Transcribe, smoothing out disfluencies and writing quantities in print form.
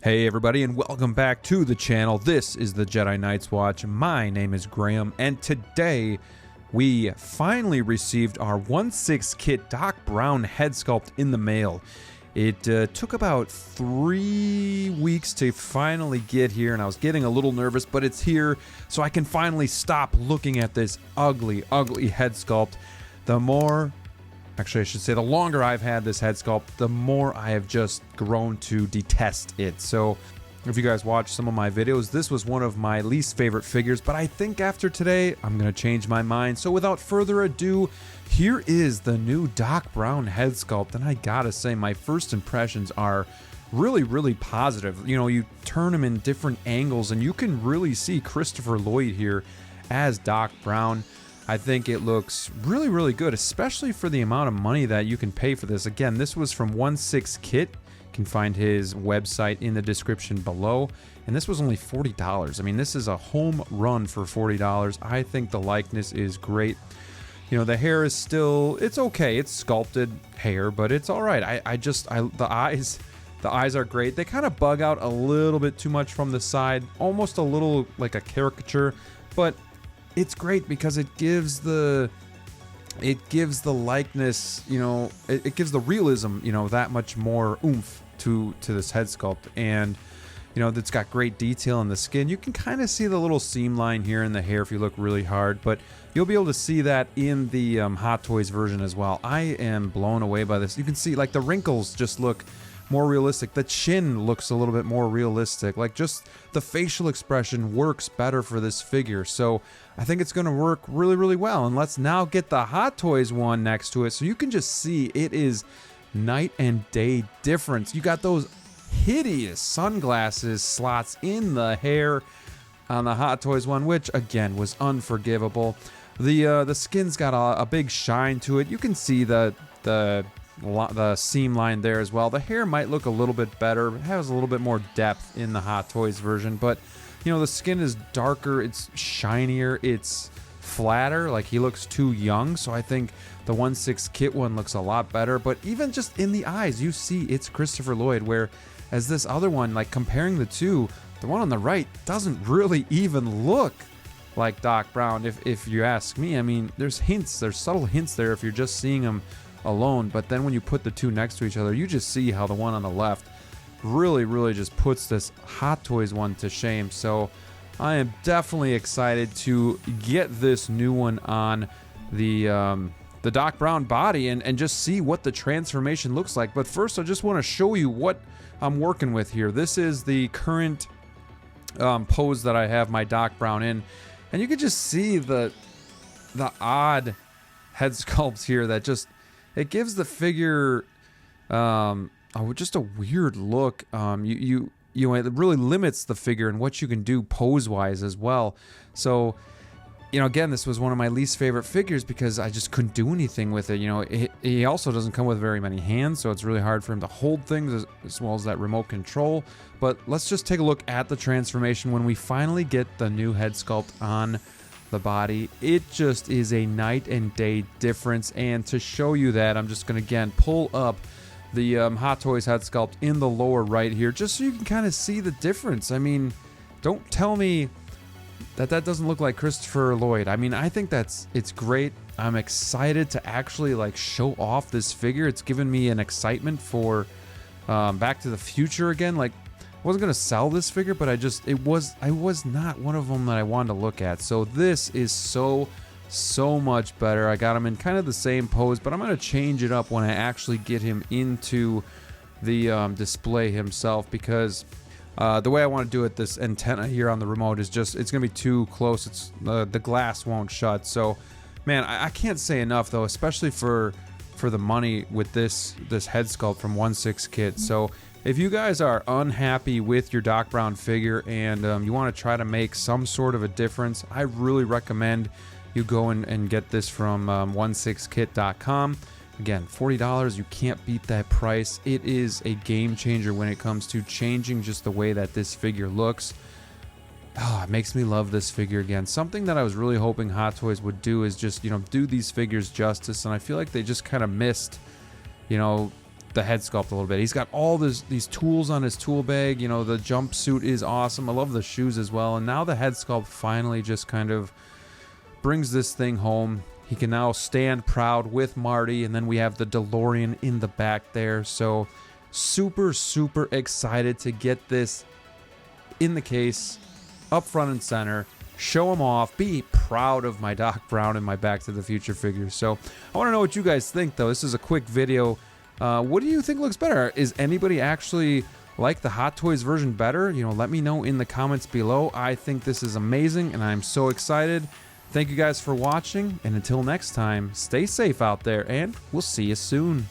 Hey everybody, and welcome back to the channel. This is the Jedi Knights Watch. My name is Graham, and today we finally received our 1/6 kit Doc Brown head sculpt in the mail. It took about 3 weeks to finally get here, and I was getting a little nervous, but it's here, so I can finally stop looking at this ugly head sculpt. Actually, I should say the longer I've had this head sculpt, the more I have just grown to detest it. So if you guys watch some of my videos, this was one of my least favorite figures, but I think after today, I'm going to change my mind. So without further ado, here is the new Doc Brown head sculpt. And I gotta say, my first impressions are really positive. You know, you turn him in different angles and you can really see Christopher Lloyd here as Doc Brown. I think it looks really good, especially for the amount of money that you can pay for this. Again, this was from 1/6 Kit. You can find his website in the description below. And this was only $40. I mean, this is a home run for $40. I think the likeness is great. You know, the hair is still, it's okay. It's sculpted hair, but it's all right. The eyes are great. They kind of bug out a little bit too much from the side, almost a little like a caricature, but it's great because it gives the likeness, you know, it gives the realism, you know, that much more oomph to this head sculpt. And you know, it's got great detail in the skin. You can kind of see the little seam line here in the hair if you look really hard, but you'll be able to see that in the Hot Toys version as well. I am blown away by this. You can see like the wrinkles just look more realistic. The chin looks a little bit more realistic. Like just the facial expression works better for this figure. So I think it's going to work really well. And let's now get the Hot Toys one next to it so you can just see it is night and day difference. You got those hideous sunglasses slots in the hair on the Hot Toys one, which again was unforgivable. The skin's got a big shine to it. You can see the seam line there as well. The hair might look a little bit better. It has a little bit more depth in the Hot Toys version, but you know, the skin is darker, it's shinier, it's flatter. Like, he looks too young, so I think the 1/6 Kit one looks a lot better. But even just in the eyes, you see it's Christopher Lloyd, where as this other one, like comparing the two, the one on the right doesn't really even look like Doc Brown, if you ask me. I mean, there's subtle hints there if you're just seeing them alone, but then when you put the two next to each other, you just see how the one on the left really just puts this Hot Toys one to shame. So I am definitely excited to get this new one on the Doc Brown body and just see what the transformation looks like. But first, I just want to show you what I'm working with here. This is the current pose that I have my Doc Brown in, and you can just see the odd head sculpts here that just, it gives the figure just a weird look. You know, it really limits the figure and what you can do pose wise as well. So you know, again, this was one of my least favorite figures because I just couldn't do anything with it. You know, he also doesn't come with very many hands, so it's really hard for him to hold things as well as that remote control. But let's just take a look at the transformation when we finally get the new head sculpt on the body. It just is a night and day difference. And to show you that, I'm just going to again pull up the Hot Toys head sculpt in the lower right here, just so you can kind of see the difference. I mean, don't tell me that doesn't look like Christopher Lloyd. I mean, I think it's great. I'm excited to actually like show off this figure. It's given me an excitement for Back to the Future again. Like, I wasn't gonna sell this figure, but I was not one of them that I wanted to look at. So this is so much better. I got him in kind of the same pose, but I'm gonna change it up when I actually get him into the display himself, because the way I want to do it, this antenna here on the remote is just, it's gonna be too close. It's the glass won't shut. So man, I can't say enough though, especially for the money with this head sculpt from 1/6 Kit. So if you guys are unhappy with your Doc Brown figure and you want to try to make some sort of a difference, I really recommend you go and get this from 16kit.com. Again, $40, you can't beat that price. It is a game changer when it comes to changing just the way that this figure looks. Oh, it makes me love this figure again. Something that I was really hoping Hot Toys would do is just, you know, do these figures justice, and I feel like they just kind of missed, you know, the head sculpt a little bit. He's got all these tools on his tool bag. You know, the jumpsuit is awesome. I love the shoes as well. And now the head sculpt finally just kind of brings this thing home. He can now stand proud with Marty, and then we have the DeLorean in the back there. So super, super excited to get this in the case, up front and center, show him off, be proud of my Doc Brown and my Back to the Future figures. So I want to know what you guys think, though. This is a quick video. What do you think looks better? Is anybody actually like the Hot Toys version better? You know, let me know in the comments below. I think this is amazing, and I'm so excited. Thank you guys for watching, and until next time, stay safe out there, and we'll see you soon.